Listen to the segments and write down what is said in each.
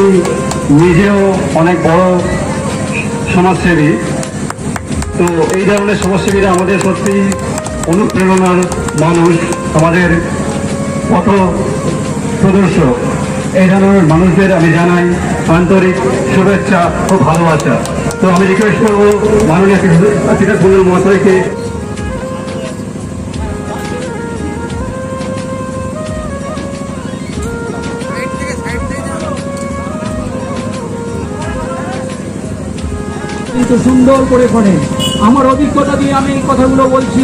আমি নিজেও অনেক বড় সমাজসেবী। তো এই ধরনের সমাজসেবীরা আমাদের সত্যি অনুপ্রেরণার মানুষ, আমাদের পথ প্রদর্শক। এই ধরনের মানুষদের আমি জানাই আন্তরিক শুভেচ্ছা ও ভালোবাসা। তো আমি রিকোয়েস্ট করবো মাননীয় ক্রীড়া কুণ্ডল মহাশয়কে কিন্তু সুন্দর করে করেন। আমার অভিজ্ঞতা দিয়ে আমি এই কথাগুলো বলছি,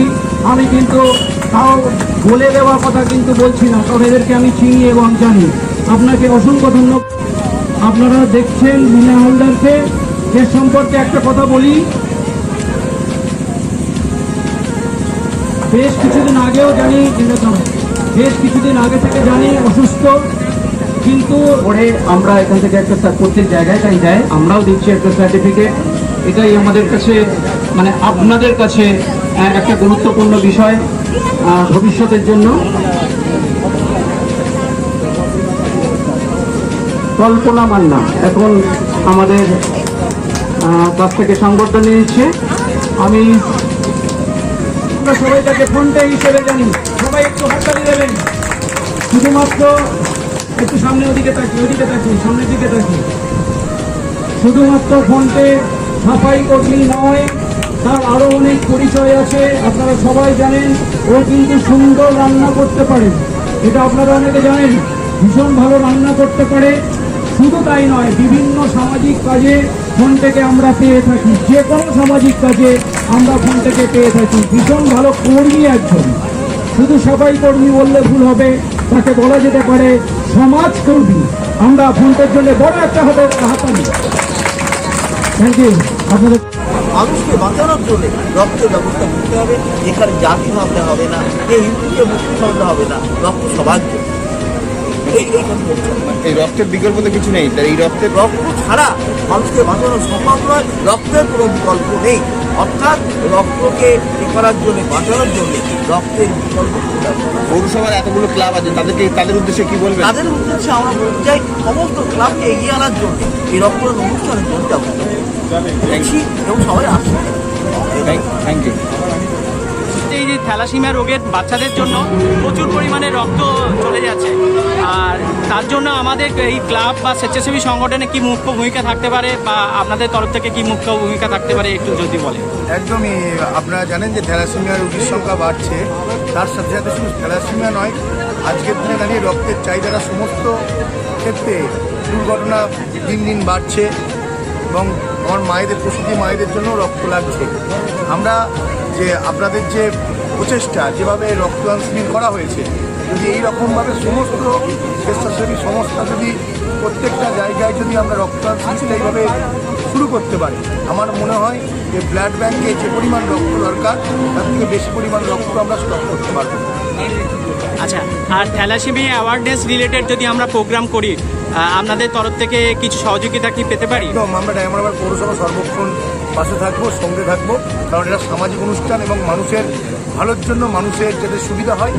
আমি কিন্তু তাও বলে দেওয়া কথা কিন্তু বলছি না, কারণ এদেরকে আমি চিনি এবং জানি। আপনাকে অসংখ্য ধন্যবাদ। আপনারা দেখছেন মিনা হালদারকে, এর সম্পর্কে একটা কথা বলি। বেশ কিছুদিন আগেও জানি, বেশ কিছুদিন আগে থেকে জানি অসুস্থ, কিন্তু পরে আমরা এখান থেকে একটা প্রত্যেক জায়গায় তাই যায়, আমরাও দিচ্ছি একটা সার্টিফিকেট। এটাই আমাদের কাছে মানে আপনাদের কাছে একটা গুরুত্বপূর্ণ বিষয় ভবিষ্যতের জন্য। কল্পনা মান্না এখন আমাদের কাছ থেকে সংবর্ধনা নিয়েছে। আমি সবাই তাকে ফোনটা হিসেবে জানি, সবাই একটু হাততালি দেবেন। শুধুমাত্র একটু সামনে ওদিকে তাকি, সামনের দিকে তাকি। শুধুমাত্র ফোনটে সাফাই কর্মী নয়, তার আরো অনেক পরিচয় আছে। আপনারা সবাই জানেন ও কিন্তু সুন্দর রান্না করতে পারে, এটা আপনারা অনেকে জানেন। ভীষণ ভালো রান্না করতে পারে। শুধু তাই নয়, বিভিন্ন সামাজিক কাজে ফোন থেকে আমরা পেয়ে থাকি, যে কোনো সামাজিক কাজে আমরা ফোন থেকে পেয়ে থাকি। ভীষণ ভালো কর্মী একজন, শুধু সাফাই কর্মী বললে ভুল হবে, তাকে বলা যেতে পারে সমাজ কর্মী। আমরা ফোনটার জন্য বড় একটা হাতালি। Thank you. আপনাদের মানুষকে বাঁচানোর জন্য রক্তের ব্যবস্থা করতে হবে, যেখানে জাতি ভাবনা হবে না, এই হিন্দুকে মুক্তি ভাবনা হবে না, রক্ত সবার জন্য। এই রক্তের বিকল্প তো কিছু নেই, তাই এই রক্ত ছাড়া মানুষকে বাঁচানো সম্ভব নয়, রক্তের কোনো বিকল্প নেই। অর্থাৎ রক্তকে করার জন্য, বাঁচানোর জন্য রক্তের বিকল্প। পৌরসভার এতগুলো ক্লাব আছে, তাদের উদ্দেশ্যে কি বলবেন? তাদের উদ্দেশ্যে আমরা বলতে চাই সমস্ত ক্লাবকে এগিয়ে আনার জন্য, এই রক্তদান অনুষ্ঠানের জন্য দেখছি এবং সবাই আসছে। Thank you. এই যে থ্যালাসিমিয়া রোগের বাচ্চাদের জন্য প্রচুর পরিমাণে রক্ত চলে যাচ্ছে, আর তার জন্য আমাদের এই ক্লাব বা স্বেচ্ছাসেবী সংগঠনে কি মুখ্য ভূমিকা থাকতে পারে, বা আপনাদের তরফ থেকে কি মুখ্য ভূমিকা থাকতে পারে একটু যদি বলেন। একদমই, আপনারা জানেন যে থ্যালাসেমিয়া রোগীর সংখ্যা বাড়ছে, তার সাথে সাথে শুধু থ্যালাসেমিয়া নয়, আজকের দিনে দাঁড়িয়ে রক্তের চাহিদাটা সমস্ত ক্ষেত্রে দুর্ঘটনা দিন দিন বাড়ছে এবং আমার মায়েদের, প্রসূতি মায়েদের জন্য রক্ত লাগছে। আমরা যে আপনাদের যে প্রচেষ্টা, যেভাবে রক্তদান শিবির করা হয়েছে, যদি এই রকমভাবে সমস্ত স্বেচ্ছাসেবী সংস্থা যদি প্রত্যেকটা জায়গায় যদি আমরা রক্তদান শিবির এইভাবে শুরু করতে পারি, আমার মনে হয় যে ব্লাড ব্যাঙ্কে যে পরিমাণ রক্ত দরকার তার থেকে বেশি পরিমাণ রক্ত আমরা স্টক করতে পারবো। আচ্ছা, আর থ্যালাসেমিয়া অ্যাওয়ারনেস রিলেটেড যদি আমরা প্রোগ্রাম করি, আপনাদের তরফ থেকে কিছু সহযোগিতা কি পেতে পারি? একদম, আমরা ডায়মন্ড পৌরসভা সর্বক্ষণ পাশে থাকবো, সঙ্গে থাকবো, কারণ এটা সামাজিক অনুষ্ঠান এবং মানুষের ভালোর জন্য, মানুষের যাতে সুবিধা হয়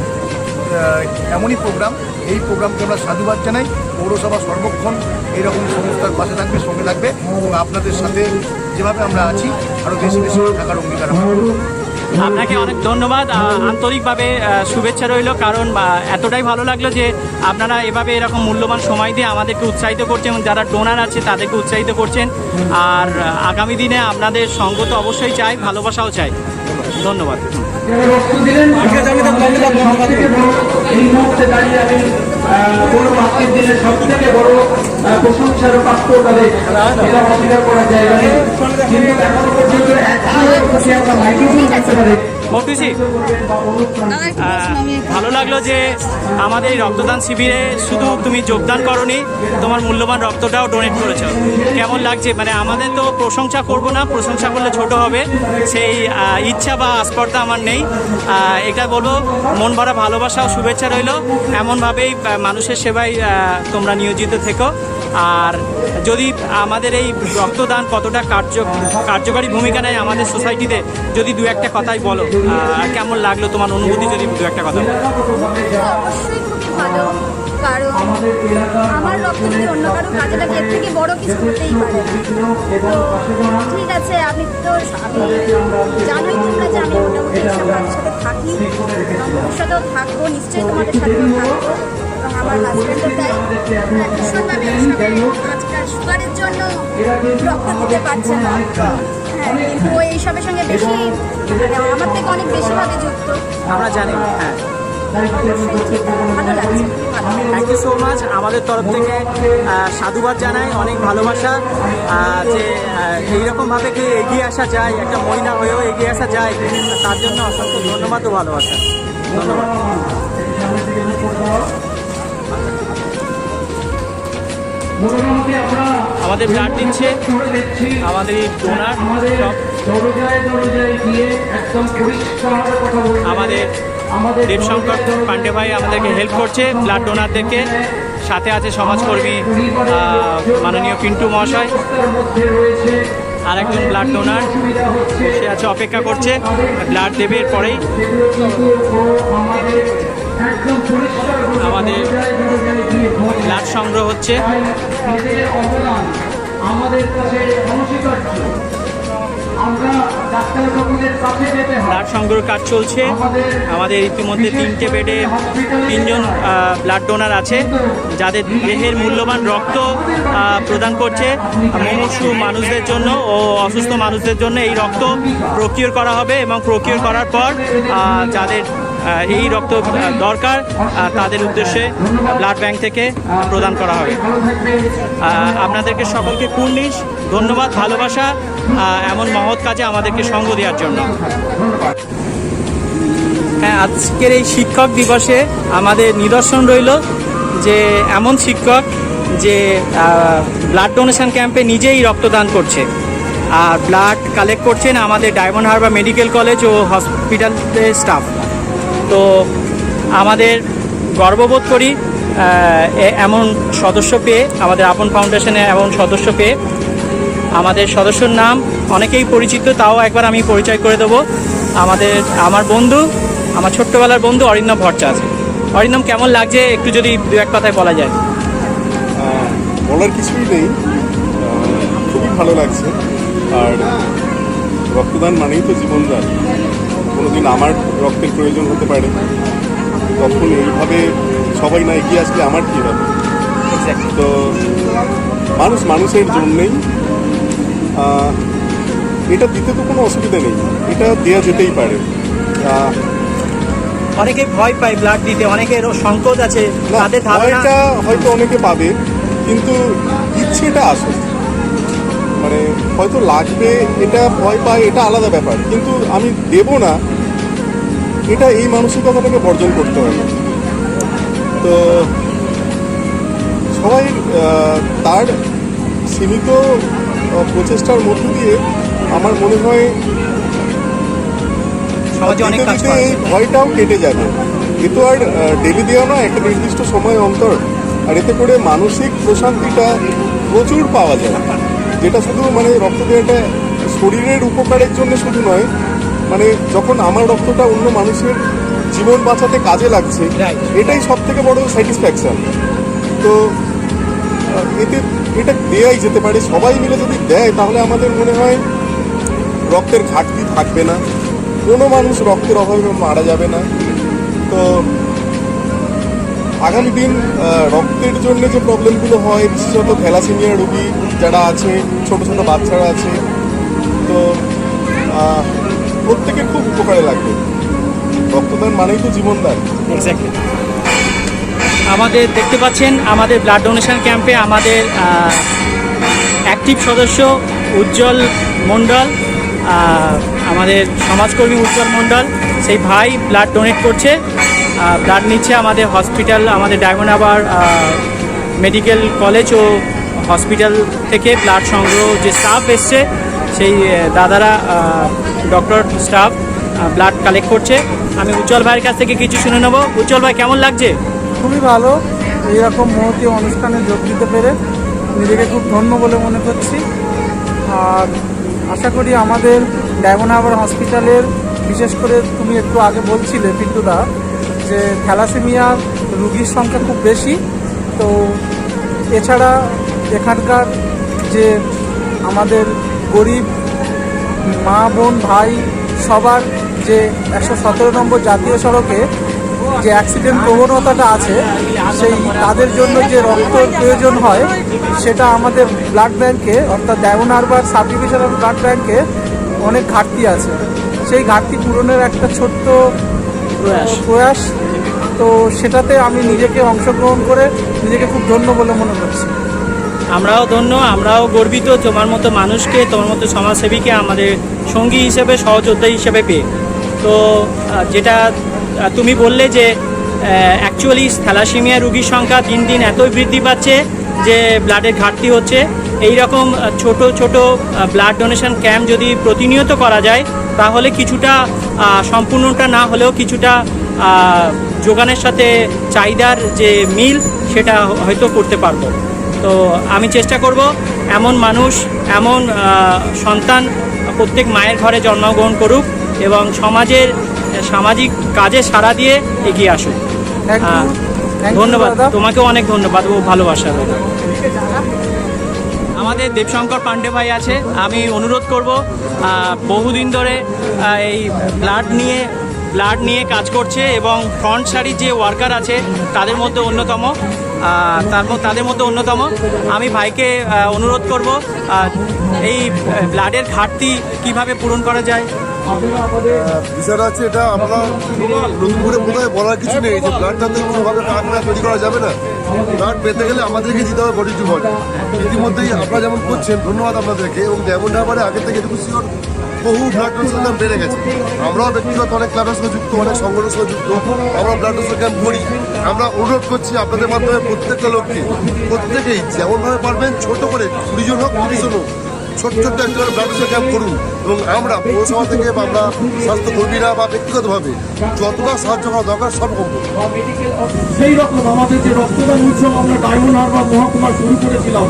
এমনই প্রোগ্রাম। এই প্রোগ্রামকে আমরা সাধুবাদ জানাই। পৌরসভা সর্বক্ষণ এইরকম সংস্থার পাশে থাকবে, সঙ্গে থাকবে এবং আপনাদের সাথে যেভাবে আমরা আছি আরও বেশি বেশি থাকার অঙ্গীকার আমরা করব। আপনাকে অনেক ধন্যবাদ, আন্তরিকভাবে শুভেচ্ছা রইল, কারণ এতটাই ভালো লাগলো যে আপনারা এভাবে এরকম মূল্যবান সময় দিয়ে আমাদেরকে উৎসাহিত করছেন এবং যারা ডোনার আছে তাদেরকে উৎসাহিত করছেন। আর আগামী দিনে আপনাদের সঙ্গ তো অবশ্যই চাই, ভালোবাসাও চাই। ধন্যবাদ। সবথেকে বড় প্রশংসার প্রাপ্য তাদের, এটা অস্বীকার করার জায়গা নেই। কিন্তু এখনো পর্যন্ত আমরা মাইক্রোফোন করতে পারি। ভালো লাগলো যে আমাদের এই রক্তদান শিবিরে শুধু তুমি যোগদান করনি, তোমার মূল্যবান রক্তটাও ডোনেট করেছো। কেমন লাগছে? মানে আমাদের তো প্রশংসা করব না, প্রশংসা করলে ছোট হবে, সেই ইচ্ছা বা আস্পর্ধা আমার নেই। এটা বলবো মন ভরা ভালোবাসা ও শুভেচ্ছা রইল। এমনভাবেই মানুষের সেবায় তোমরা নিয়োজিত থেকো। আর যদি আমাদের এই রক্তদান কতটা কার্যকারী ভূমিকা নেয় আমাদের সোসাইটিতে, যদি দু একটা কথাই বলো, কেমন লাগলো তোমার অনুভূতি, যদি দু একটা কথা বলো। অবশ্যই খুব ভালো। কারণ আমার রক্ত যদি অন্য কারো কাজে লাগে এর থেকে বড় কিছু হতেই পারে না। তো ঠিক আছে, আমি জানোই তোমরা যে আমি মোটামুটি এইসব কাজের সাথে থাকি এবং ভবিষ্যতেও থাকবো, নিশ্চয়ই তোমাদের সাথেও থাকবো। এবং আমার হাজব্যান্ডও তাই ভীষণভাবে আজকাল সুগারের জন্য রক্ত দিতে পারছে না। হ্যাঁ, কিন্তু ও এইসবের সঙ্গে বেশি মানে আমার থেকে অনেক বেশিভাবে যুক্ত। আমরা জানি। হ্যাঁ, ভালো লাগছে, খুবই ভালো। Thank you so much. আমাদের তরফ থেকে সাধুবাদ জানাই, অনেক ভালোবাসা যে এইরকমভাবে কি এগিয়ে আসা যায়, একটা মহিলা হয়েও এগিয়ে আসা যায়, তার জন্য অসংখ্য ধন্যবাদ ও ভালোবাসা। ধন্যবাদ। আমাদের ব্লাড দিচ্ছে আমাদের এই ডোনার, আমাদের দেবশঙ্কর পান্ডে ভাই আমাদেরকে হেল্প করছে ব্লাড ডোনারদেরকে। সাথে আছে সমাজকর্মী মাননীয় পিন্টু মহাশয়, আর একজন ব্লাড ডোনার সে আছে, অপেক্ষা করছে ব্লাড দেবে এরপরেই। আমাদের ব্লাড সংগ্রহ হচ্ছে, ব্লাড সংগ্রহ কাজ চলছে। আমাদের ইতিমধ্যে 3টে বেডে 3জন ব্লাড ডোনার আছে, যাদের দেহের মূল্যবান রক্ত প্রদান করছে মুমূর্ষু মানুষদের জন্য ও অসুস্থ মানুষদের জন্য। এই রক্ত প্রকিউর করা হবে এবং প্রকিউর করার পর যাদের এই রক্ত দরকার তাদের উদ্দেশ্যে ব্লাড ব্যাংক থেকে প্রদান করা হবে। আপনাদেরকে সকলকে কুর্নিশ ধন্যবাদ, ভালোবাসা এমন মহৎ কাজে আমাদেরকে সঙ্গ দেওয়ার জন্য। হ্যাঁ, আজকের এই শিক্ষক দিবসে আমাদের নিদর্শন রইল যে এমন শিক্ষক যে ব্লাড ডোনেশন ক্যাম্পে নিজেই রক্তদান করছে আর ব্লাড কালেক্ট করছেন আমাদের ডায়মন্ড হারবার মেডিকেল কলেজ ও হসপিটালের স্টাফ। তো আমাদের গর্ববোধ করি এমন সদস্য পেয়ে, আমাদের আপন ফাউন্ডেশনে এমন সদস্য পেয়ে। আমাদের সদস্যর নাম অনেকেই পরিচিত, তাও একবার আমি পরিচয় করে দেবো। আমার বন্ধু, আমার ছোট্টবেলার বন্ধু অরিন্দম ভট্টাচার্য। অরিন্দম, কেমন লাগছে একটু যদি দু এক কথায় বলা যায়? বলার কিছুই নেই, খুবই ভালো লাগছে। আর রক্তদান মানেই তো জীবনদান। কোনোদিন আমার রক্তের প্রয়োজন হতে পারে, তখন এইভাবে সবাই না এগিয়ে আসলে আমার কী হবে? তো মানুষের জন্যেই এটা দিতে তো কোনো অসুবিধা নেই, এটা দেওয়া যেতেই পারে। অনেকে ভয় পায় ব্লাড দিতে, অনেকের সংকোচ আছে, তাদের ধারণা হয়তো অনেকে পাবে, কিন্তু ইচ্ছেটা আসে। মানে হয়তো লাগবে, এটা ভয় পায়, এটা আলাদা ব্যাপার, কিন্তু আমি দেব না, এটা এই মানসিকতাটাকে বর্জন করতে হবে। তো সবাই তার সীমিত প্রচেষ্টার মধ্য দিয়ে আমার মনে হয় এই ভয়টাও কেটে যাবে। এ তো আর ডেলি দেওয়া নয়, একটা নির্দিষ্ট সময় অন্তর। আর এতে করে মানসিক প্রশান্তিটা প্রচুর পাওয়া যায়, যেটা শুধু মানে রক্ত দেওয়াটা শরীরের উপকারের জন্য শুধু নয়, মানে যখন আমার রক্তটা অন্য মানুষের জীবন বাঁচাতে কাজে লাগছে, এটাই সব থেকে বড় স্যাটিসফ্যাকশন। তো এটা দেয়াই যেতে পারে, সবাই মিলে যদি দেয় তাহলে আমাদের মনে হয় রক্তের ঘাটতি থাকবে না, কোনো মানুষ রক্তের অভাবে মারা যাবে না। তো আগামী দিন রক্তের জন্য যে প্রবলেমগুলো হয়, বিশেষত থ্যালাসেমিয়া রোগী যারা আছে, ছোটো ছোটো বাচ্চারা আছে, তো প্রত্যেকের খুব উপকারে লাগবে। রক্তদান মানেই তো জীবনদান। এক্স্যাক্টলি। আমাদের দেখতে পাচ্ছেন আমাদের ব্লাড ডোনেশন ক্যাম্পে আমাদের অ্যাক্টিভ সদস্য উজ্জ্বল মণ্ডল, আমাদের সমাজকর্মী উজ্জ্বল মণ্ডল, সেই ভাই ব্লাড ডোনেট করছে, ব্লাড নিচ্ছে আমাদের হসপিটাল, আমাদের ডায়মন্ড হারবার মেডিকেল কলেজ ও হসপিটাল থেকে ব্লাড সংগ্রহ যে স্টাফ এসছে, সেই দাদারা ডক্টর স্টাফ ব্লাড কালেক্ট করছে। আমি উজ্জ্বল ভাইয়ের কাছ থেকে কিছু শুনে নেব। উজ্জ্বল ভাই, কেমন লাগছে? খুবই ভালো, এইরকম মহতী অনুষ্ঠানে যোগ দিতে পেরে নিজেকে খুব ধন্য বলে মনে করছি। আর আশা করি আমাদের ডায়মন্ড হারবার হসপিটালের, বিশেষ করে তুমি একটু আগে বলছিলে পিন্টুদা, যে থ্যালাসেমিয়া রুগীর সংখ্যা খুব বেশি, তো এছাড়া এখানকার যে আমাদের গরিব মা বোন ভাই সবার যে 117 নম্বর জাতীয় সড়কে যে অ্যাক্সিডেন্ট প্রবণতাটা আছে, সেই তাদের জন্য যে রক্তের প্রয়োজন হয় সেটা আমাদের ব্লাড ব্যাংকে অর্থাৎ diamond Harbour sub divisional blood ব্যাংকে অনেক ঘাটতি আছে। সেই ঘাটতি পূরণের একটা ছোট্ট প্রয়াস, তো সেটাতে আমি নিজেকে অংশগ্রহণ করে নিজেকে খুব ধন্য বলে মনে করছি। আমরাও ধন্য, আমরাও গর্বিত তোমার মতো মানুষকে, তোমার মতো সমাজসেবীকে আমাদের সঙ্গী হিসেবে, সহযোদ্ধা হিসেবে পেয়ে। তো যেটা তুমি বললে যে অ্যাকচুয়ালি থ্যালাসেমিয়া রোগীর সংখ্যা দিন দিন এতই বৃদ্ধি পাচ্ছে যে ব্লাডের ঘাটতি হচ্ছে। এই রকম ছোট ছোট ব্লাড ডোনেশন ক্যাম্প যদি প্রতিনিয়ত করা যায় তাহলে কিছুটা, সম্পূর্ণটা না হলেও কিছুটা যোগানের সাথে চাহিদার যে মিল সেটা হয়তো করতে পারবো। তো আমি চেষ্টা করব এমন মানুষ, এমন সন্তান প্রত্যেক মায়ের ঘরে জন্মগ্রহণ করুক এবং সামাজিক কাজে সাড়া দিয়ে এগিয়ে আসুক। ধন্যবাদ, তোমাকেও অনেক ধন্যবাদ ও ভালোবাসা। আমাদের দেবশঙ্কর পাণ্ডে ভাই আছে, আমি অনুরোধ করব, বহুদিন ধরে এই ব্লাড নিয়ে কাজ করছে এবং ফ্রন্ট সারির যে ওয়ার্কার আছে তাদের মধ্যে অন্যতম, আমি ভাইকে অনুরোধ করব এই ব্লাডের ঘাটতি কিভাবে পূরণ করা যায়। বিষয়টা হচ্ছে এটা আমরা নতুন করে বোধহয় বলার কিছু নেই যে ব্লাডটা তো কোনোভাবে কারখানা তৈরি করা যাবে না। ব্লাড পেতে গেলে আমাদেরকে দিতে হবে বডি টু বডি। ইতিমধ্যেই আপনারা যেমন করছেন, ধন্যবাদ আপনাদেরকে। এবং ডায়মন্ড হারবারে আগের থেকে এটুকু শিওর বহু ব্লাড ডোনেশন ক্যাম্প বেড়ে গেছে। আমরাও ব্যক্তিগত অনেক ক্লাবের সঙ্গে যুক্ত, অনেক সংগঠনের সঙ্গে যুক্ত, আমরা ব্লাড ডোনেশন ক্যাম্প করি। আমরা অনুরোধ করছি আপনাদের মাধ্যমে প্রত্যেকটা লোককে, প্রত্যেকেই যেমনভাবে পারবেন ছোট করে 20 জন হোক 30 জন হোক, ছোট্ট ছোট্ট একটা ব্লাড ডোনেশন ক্যাম্প করুন। এবং আমরা পৌরসভা থেকে বা আমরা স্বাস্থ্যকর্মীরা বা ব্যক্তিগতভাবে যতটা সাহায্য করা দরকার সব করব। সেই রকম আমাদের যে রক্তদান উৎসব আমরা ডায়মন্ড হারবার মহকুমা শুরু করেছিলাম,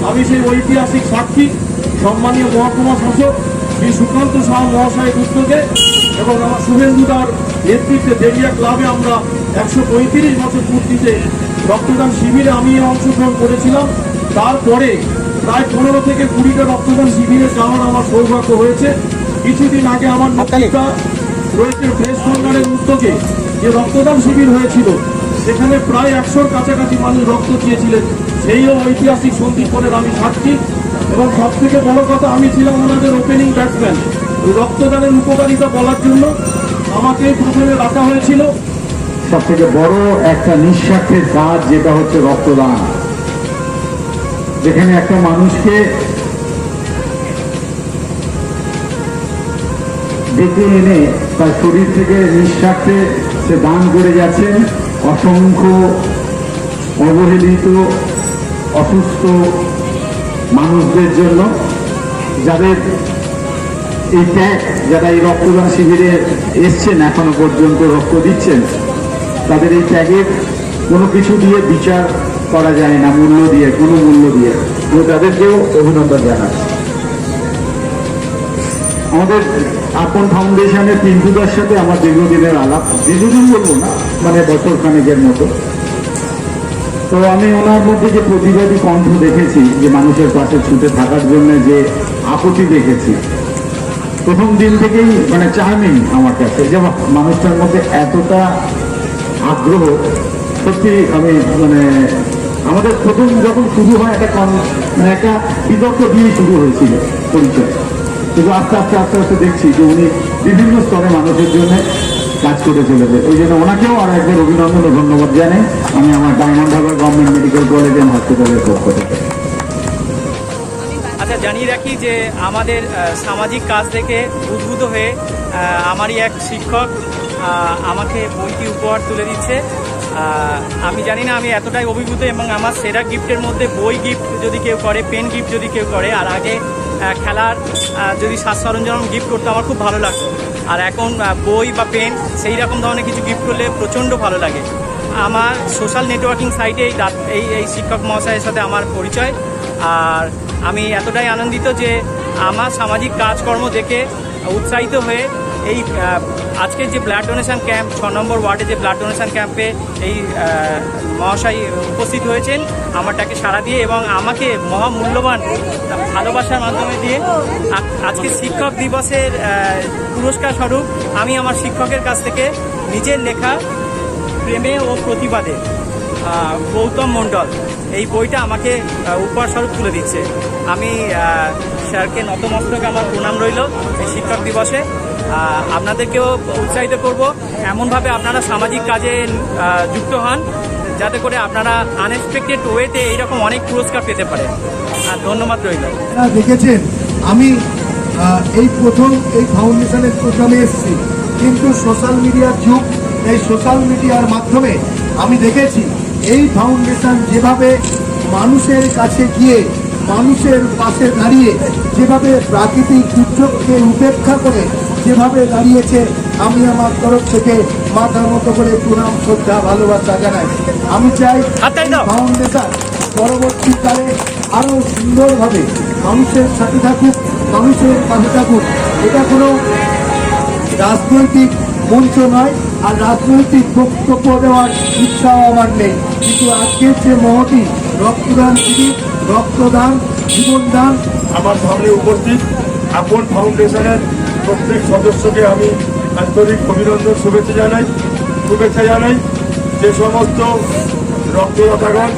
আমি সেই ঐতিহাসিক সাক্ষী। সম্মানীয় মহকুমা শাসক শ্রী সুকান্ত সাহা মহাশয়ের উদ্যোগে এবং আমার শুভেন্দুদার নেতৃত্বে দেবিয়া ক্লাবে আমরা 135 বছর পূর্তিতে রক্তদান শিবিরে আমি অংশগ্রহণ করেছিলাম। তারপরে প্রায় 15 থেকে 20টা রক্তদান শিবিরে যাওয়ার আমার সৌভাগ্য হয়েছে। কিছুদিন আগে আমার নেতৃত্ব রয়েছে প্রেস ভান্ডারের উদ্যোগে যে রক্তদান শিবির হয়েছিল, সেখানে প্রায় 100-র কাছাকাছি মানুষ রক্ত দিয়েছিলেন। সেইও ঐতিহাসিক সন্দীপনের আমি সাক্ষী। এবং সব থেকে বড় কথা, আমি ছিলাম ওনাদের ওপেনিং ব্যাটসম্যান। রক্তদানের উপকারিতা বলার জন্য আমাকে প্রথমে রাখা হয়েছিল। সব থেকে বড় একটা নিঃস্বার্থের কাজ যেটা হচ্ছে রক্তদান, যেখানে একটা মানুষকে ডেকে এনে তার শরীর থেকে নিঃস্বার্থে সে দান করে যাচ্ছেন অসংখ্য অবহেলিত অসুস্থ মানুষদের জন্য, যাদের এই ত্যাগ, যারা এই রক্তদান শিবিরে এসছেন এখনো পর্যন্ত রক্ত দিচ্ছেন, তাদের এই ত্যাগের কোনো কিছু দিয়ে বিচার করা যায় না, মূল্য দিয়ে, কোনো মূল্য দিয়ে। তো তাদেরকেও অভিনন্দন জানাচ্ছি। আমাদের আপন ফাউন্ডেশনের পিন্টুদার সাথে আমার দীর্ঘদিনের আলাপ, দীর্ঘদিন বলবো না, মানে বছর খানেকের মতো। তো আমি ওনার মধ্যে যে প্রতিবাদী কণ্ঠ দেখেছি, যে মানুষের পাশে ছুটে থাকার জন্য যে আপত্তি দেখেছি, প্রথম দিন থেকেই মানে চার্মিং আমার কাছে, যে মানুষটার মধ্যে এতটা আগ্রহ। সত্যি আমি মানে আমাদের প্রথম যখন শুরু হয় একটা বিতর্ক দিয়ে শুরু হয়েছিল পরিচয়, কিন্তু আস্তে আস্তে আস্তে আস্তে দেখছি যে উনি বিভিন্ন স্তরে মানুষের জন্য কাজ করে চলেছে। ওই জন্য ওনাকেও আর একবার অভিনন্দন ও ধন্যবাদ জানাই আমি আমার diamond Harbour government medical college and হসপিটালের পক্ষ থেকে। আচ্ছা, জানিয়ে রাখি যে আমাদের সামাজিক কাজ থেকে উদ্বুদ্ধ হয়ে আমারই এক শিক্ষক আমাকে বইটি উপহার তুলে দিচ্ছে। আমি জানি না আমি এতটাই অভিভূত, এবং আমার সেরা গিফটের মধ্যে বই গিফট যদি কেউ করে, পেন গিফট যদি কেউ করে, আর আগে খেলার যদি সাজ সরঞ্জাম গিফট করতো আমার খুব ভালো লাগতো, আর এখন বই বা পেন সেই রকম ধরনের কিছু গিফট করলে প্রচণ্ড ভালো লাগে। আমার সোশ্যাল নেটওয়ার্কিং সাইটে এই শিক্ষক মহাশয়ের সাথে আমার পরিচয়, আর আমি এতটাই আনন্দিত যে আমার সামাজিক কাজকর্ম দেখে উৎসাহিত হয়ে এই আজকে যে ব্লাড ডোনেশন ক্যাম্প 6 নম্বর ওয়ার্ডে যে ব্লাড ডোনেশন ক্যাম্পে এই মহাশয় উপস্থিত হয়েছেন আমার ডাকে সাড়া দিয়ে এবং আমাকে মহামূল্যবান ভালোবাসার মাধ্যমে দিয়ে আজকে শিক্ষক দিবসের পুরস্কার স্বরূপ আমি আমার শিক্ষকের কাছ থেকে নিজের লেখা প্রেমে ও প্রতিবাদে গৌতম মণ্ডল এই বইটা আমাকে উপহার স্বরূপ তুলে দিচ্ছে। আমি স্যারকে নতমস্তকে আমার প্রণাম রইল এই শিক্ষক দিবসে। আপনাদেরকেও উৎসাহিত করব এমনভাবে আপনারা সামাজিক কাজে যুক্ত হন যাতে করে আপনারা আনএক্সপেক্টেড ওয়েতে এইরকম অনেক পুরস্কার পেতে পারেন। ধন্যবাদ রইল। দেখেছেন আমি এই প্রথম এই ফাউন্ডেশনের প্রোগ্রামে এসেছি, কিন্তু সোশ্যাল মিডিয়ার যুগ, এই সোশ্যাল মিডিয়ার মাধ্যমে আমি দেখেছি এই ফাউন্ডেশন যেভাবে মানুষের কাছে গিয়ে মানুষের পাশে দাঁড়িয়ে যেভাবে প্রাকৃতিক দুর্যোগকে উপেক্ষা করে যেভাবে দাঁড়িয়েছে, আমি আমার তরফ থেকে মাথার মতো করে প্রণাম শ্রদ্ধা ভালোবাসা জানাই। আমি চাই ফাউন্ডেশন পরবর্তীকালে আরও সুন্দরভাবে মানুষের সাথে থাকুক, মানুষের পাশে থাকুক। এটা কোনো রাজনৈতিক মঞ্চ নয়, আর রাজনৈতিক বক্তব্য দেওয়ার ইচ্ছাও আমার নেই, কিন্তু আজকের যে মহতি রক্তদান শিবির, রক্তদান জীবনদান, আমার সামনে উপস্থিত আপন ফাউন্ডেশনের প্রত্যেক সদস্যকে আমি আন্তরিক অভিনন্দন শুভেচ্ছা জানাই। যে সমস্ত রক্তদাতাগণ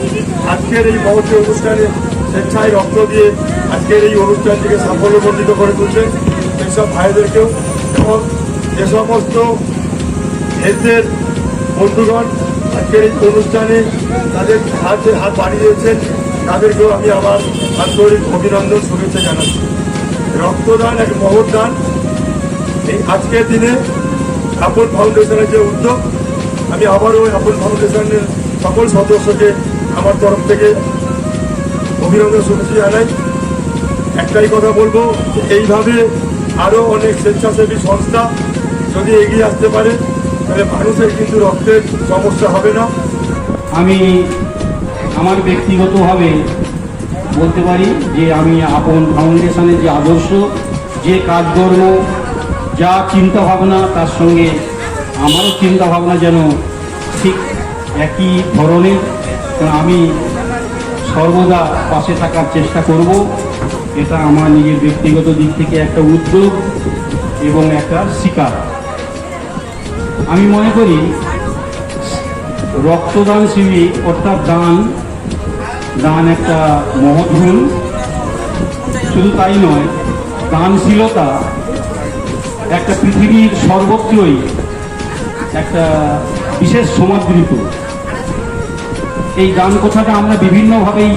আজকের এই মহতি অনুষ্ঠানে স্বেচ্ছায় রক্ত দিয়ে আজকের এই অনুষ্ঠানটিকে সাফল্যমণ্ডিত করে তুলছে, এইসব ভাইদেরকেও এবং যে সমস্ত হেলথের বন্ধুগণ আজকের এই অনুষ্ঠানে তাদের সাহায্যের হাত বাড়িয়ে দিয়েছেন, তাদেরকেও আমি আমার আন্তরিক অভিনন্দন শুভেচ্ছা জানাচ্ছি। রক্তদান এক মহৎ দান। এই আজকের দিনে আপন ফাউন্ডেশনের যে উদ্যোগ, আমি আবারও আপন ফাউন্ডেশনের সকল সদস্যকে আমার তরফ থেকে অভিনন্দন শুভেচ্ছা জানাই। একটাই কথা বলবো, এইভাবে আরও অনেক স্বেচ্ছাসেবী সংস্থা যদি এগিয়ে আসতে পারে তাহলে মানুষের কিন্তু রক্তের সমস্যা হবে না। আমি আমার ব্যক্তিগতভাবে বলতে পারি যে আমি আপন ফাউন্ডেশনের যে আদর্শ, যে কাজকর্ম, যা চিন্তাভাবনা, তার সঙ্গে আমারও চিন্তাভাবনা যেন ঠিক একই ধরনের। আমি সর্বদা পাশে থাকার চেষ্টা করব। এটা আমার নিজের ব্যক্তিগত দিক থেকে একটা উদ্যোগ এবং একটা শিকার। আমি মনে করি রক্তদান শিবির অর্থাৎ দান একটা মহৎ গুণ। শুধু তাই নয়, দানশীলতা একটা পৃথিবীর সর্বত্রই একটা বিশেষ সমাদৃত। এই দান কথাটা আমরা বিভিন্নভাবেই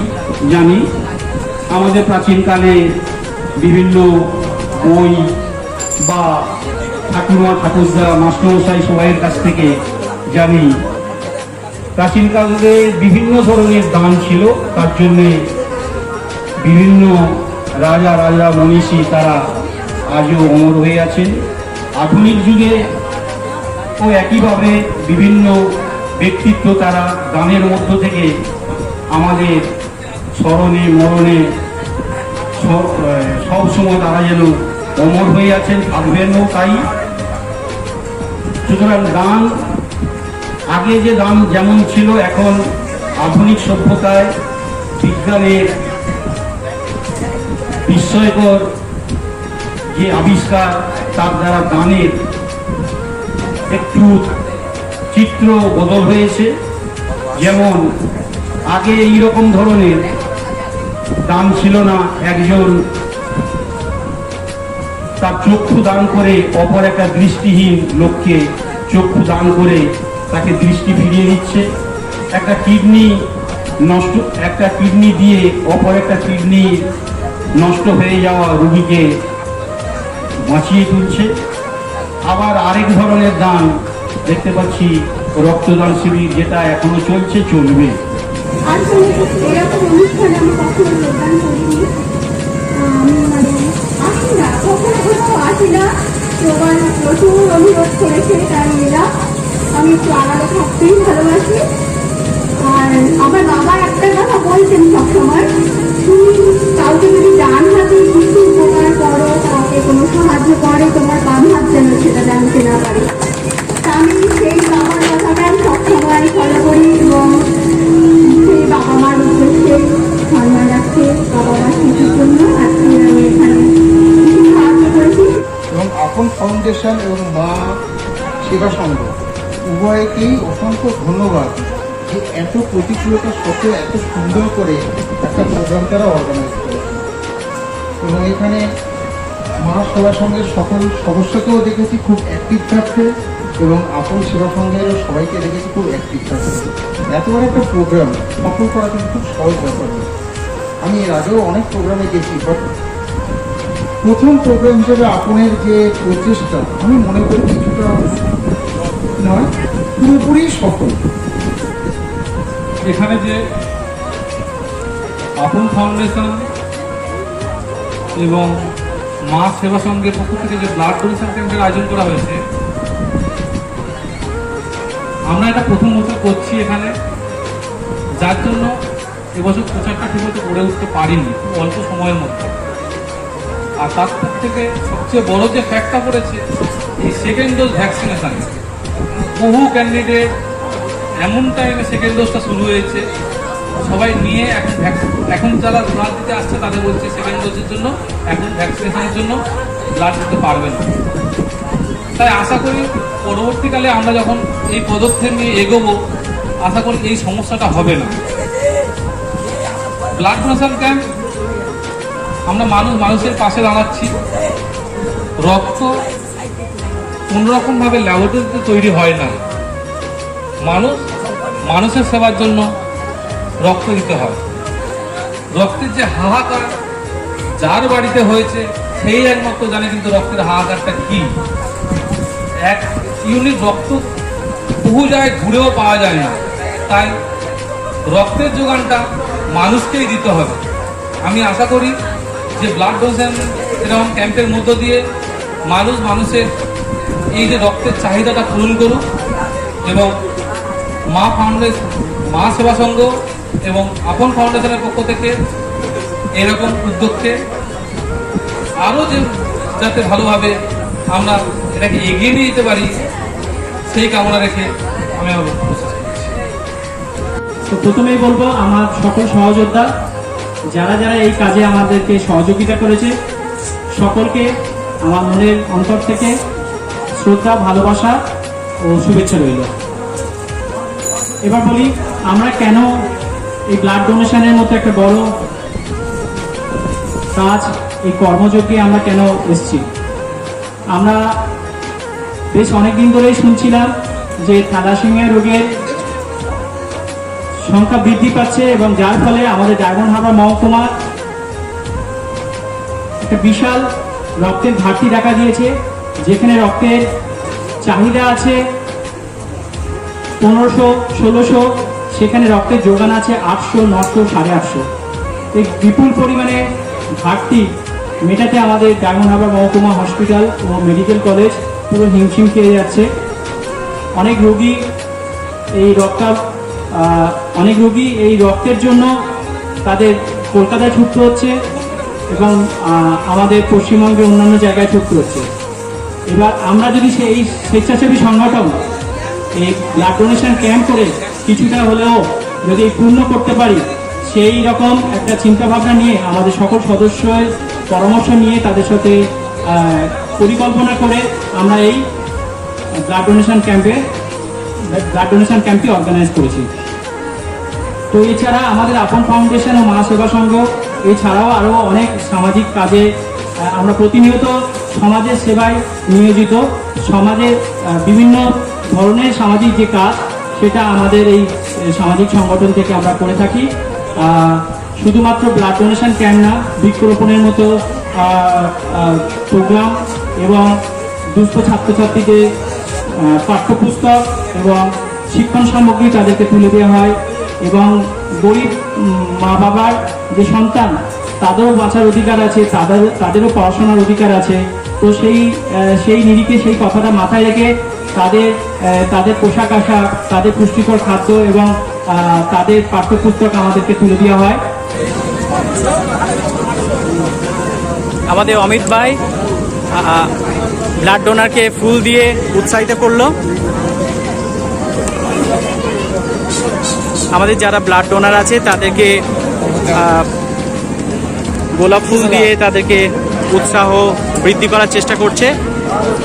জানি। আমাদের প্রাচীনকালে বিভিন্ন বই বা ঠাকুমা ঠাকুরদা মাস্টারমশাই সবাইয়ের কাছ থেকে জানি প্রাচীনকালে বিভিন্ন ধরনের দান ছিল। তার জন্যে বিভিন্ন রাজা মনীষী তারা আজও অমর হয়ে আছেন। আধুনিক যুগে ও একইভাবে বিভিন্ন ব্যক্তিত্ব তারা দানের মধ্য থেকে আমাদের স্মরণে মরণে সব সময় তারা যেন অমর হয়ে আছেন, থাকবেনও তাই। সুতরাং দান, আগে যে দান যেমন ছিল, এখন আধুনিক সভ্যতায় বিজ্ঞানের বিস্ময়কর যে আবিষ্কার, তার দ্বারা দানের একটু চিত্র বদল হয়েছে। যেমন আগে এইরকম ধরনের দান ছিল না, একজন তার চক্ষু দান করে অপর একটা দৃষ্টিহীন লোককে চক্ষু দান করে তাকে দৃষ্টি ফিরিয়ে দিচ্ছে। একটা কিডনি দিয়ে অপর একটা কিডনি নষ্ট হয়ে যাওয়া রোগীকে বাঁচিয়ে তুলছে। আবার আরেক ধরনের দান দেখতে পাচ্ছি রক্তদান শিবির, যেটা এখনো চলবে। আসলে এরকম অনুষ্ঠানে আমি কখনো যোগদান করিনি, আসি না, কখনো কোথাও আসি না। সবাই প্রচুর অনুরোধ করেছে, তাই এরা আমি একটু আড়ালে থাকতেই ভালোবাসি। আর আমার বাবা একটা কথা বলছেন সবসময়, তুমি কাউকে যদি ডান হাতে কিছু উপকার করো, কাউকে কোনো সাহায্য করে, তোমার বাম হাত যেন সেটা আপন ফাউন্ডেশন এবং মা সেবা সংঘ উভয়কেই অসংখ্য ধন্যবাদ যে এত প্রতিকূলতা সত্ত্বেও এত সুন্দর করে একটা প্রোগ্রাম তারা অর্গানাইজ করে। এবং এখানে মা সেবা সংঘের সকল সদস্যকেও দেখেছি খুব অ্যাক্টিভ থাকতে, এবং আপন সেবা সংঘেরও সবাইকে দেখেছি খুব অ্যাক্টিভ থাকতে। এত বড় একটা প্রোগ্রাম সফল করা কিন্তু খুব সহজ ব্যাপার না। আমি এর আগেও অনেক প্রোগ্রামে গেছি, বাট প্রথম প্রোগ্রাম হিসেবে আপনের যে প্রচেষ্টা আমি মনে করি কিছুটা নয়, পুরোপুরি সফল। এখানে যে আপন ফাউন্ডেশন এবং মা সেবা সংঘের পক্ষ থেকে যে ব্লাড ডোনেশন ক্যাম্পের আয়োজন করা হয়েছে, আমরা এটা প্রথম বছর করছি এখানে, যার জন্য এবছর প্রচারটা ঠিকমতো গড়ে উঠতে পারিনি খুব অল্প সময়ের মধ্যে। আর তার থেকে সবচেয়ে বড় যে ফ্যাক্টটা পড়েছে এই সেকেন্ড ডোজ ভ্যাকসিনেশন। বহু ক্যান্ডিডেট এমন টাইমে সেকেন্ড ডোজটা শুরু হয়েছে, সবাই নিয়ে এখন যারা ব্লাড দিতে আসছে তাদের বলছে সেকেন্ড ডোজের জন্য, এখন ভ্যাকসিনেশনের জন্য ব্লাড দিতে পারবে না। তাই আশা করি পরবর্তীকালে আমরা যখন এই পদক্ষেপ নিয়ে এগোবো, আশা করি এই সমস্যাটা হবে না। ব্লাড ডোনেশন ক্যাম্প আমরা মানুষের পাশে দাঁড়াচ্ছি। রক্ত কোনোরকমভাবে ল্যাবরেটরিতে তৈরি হয় না, মানুষের সেবার জন্য রক্ত দিতে হয়। রক্তের যে হাহাকার যার বাড়িতে হয়েছে সেই একমাত্র জানে কিন্তু রক্তের হাহাকারটা কি। এক ইউনিট রক্ত বহু জায়গায় ঘুরেও পাওয়া যায় না, তাই রক্তের যোগানটা মানুষকেই দিতে হবে। আমি আশা করি যে ব্লাড ডোনেশন এরকম ক্যাম্পের মধ্য দিয়ে মানুষের এই যে রক্তের চাহিদাটা পূরণ করুক, এবং মা সেবা সংঘ এবং আপন ফাউন্ডেশনের পক্ষ থেকে এরকম উদ্যোগকে আরও যাতে ভালোভাবে আমরা এটাকে এগিয়ে নিয়ে যেতে পারি সেই কামনা রেখে আমি আমার বক্তব্য শেষ করছি। তো প্রথমেই বলবো আমার সকল সহযোদ্ধা যারা যারা এই কাজে আমাদেরকে সহযোগিতা করেছে সকলকে আমার মনের অন্তর থেকে শ্রদ্ধা, ভালোবাসা ও শুভেচ্ছা রইল। এবার বলি আমরা কেন এই ব্লাড ডোনেশনের মতো একটা বড় কাজ, এই কর্মযজ্ঞে আমরা কেন এসেছি। আমরা বেশ অনেকদিন ধরেই শুনছিলাম যে থ্যালাসেমিয়া রোগের সংখ্যা বৃদ্ধি পাচ্ছে, এবং যার ফলে আমাদের ডায়মন্ড হারবার মহকুমা একটা বিশাল রক্তের ঘাটতি দেখা দিয়েছে, যেখানে রক্তের চাহিদা আছে 1500-1600, সেখানে রক্তের যোগান আছে 800, 900, 850। এই বিপুল পরিমাণে ঘাটতি মেটাতে আমাদের ডায়মন্ড হারবার মহকুমা হসপিটাল ও মেডিকেল কলেজ পুরো হিমশিম খেয়ে যাচ্ছে। অনেক রোগী এই রক্তের জন্য তাদের কলকাতায় ছুটতে হচ্ছে, এবং আমাদের পশ্চিমবঙ্গের অন্যান্য জায়গায় ছুটতে হচ্ছে। এবার আমরা যদি সেই স্বেচ্ছাসেবী সংগঠন এই ব্লাড ডোনেশন ক্যাম্প করে কিছুটা হলেও যদি পূর্ণ করতে পারি, সেই রকম একটা চিন্তাভাবনা নিয়ে আমাদের সকল সদস্যের পরামর্শ নিয়ে তাদের সাথে পরিকল্পনা করে আমরা এই ব্লাড ডোনেশন ক্যাম্পটি অর্গানাইজ করেছি। তো এছাড়া আমাদের আপন ফাউন্ডেশন ও মা সেবা সংঘ এছাড়াও আরও অনেক সামাজিক কাজে আমরা প্রতিনিয়ত সমাজের সেবায় নিয়োজিত। সমাজের বিভিন্ন ধরনের সামাজিক যে কাজ সেটা আমাদের এই সামাজিক সংগঠন থেকে আমরা করে থাকি। শুধুমাত্র ব্লাড ডোনেশন ক্যাম্প না, বৃক্ষরোপণের মতো প্রোগ্রাম, এবং দুস্থ ছাত্রছাত্রীদের পাঠ্যপুস্তক এবং শিক্ষণ সামগ্রী তাদেরকে তুলে দেওয়া হয়, এবং গরিব মা বাবার যে সন্তান তাদেরও বাঁচার অধিকার আছে, তাদেরও পড়াশোনার অধিকার আছে। তো সেই নিরিখে সেই কথাটা মাথায় রেখে তাদের পোশাক আশাক, তাদের পুষ্টিকর খাদ্য এবং তাদের পাঠ্যপুস্তক আমাদেরকে তুলে দেওয়া হয়। আমাদের অমিত ভাই ব্লাড ডোনারকে ফুল দিয়ে উৎসাহিত করলো। আমাদের যারা ব্লাড ডোনার আছে তাদেরকে গোলাপ ফুল দিয়ে তাদেরকে উৎসাহ বৃদ্ধি করার চেষ্টা করছে। ভারত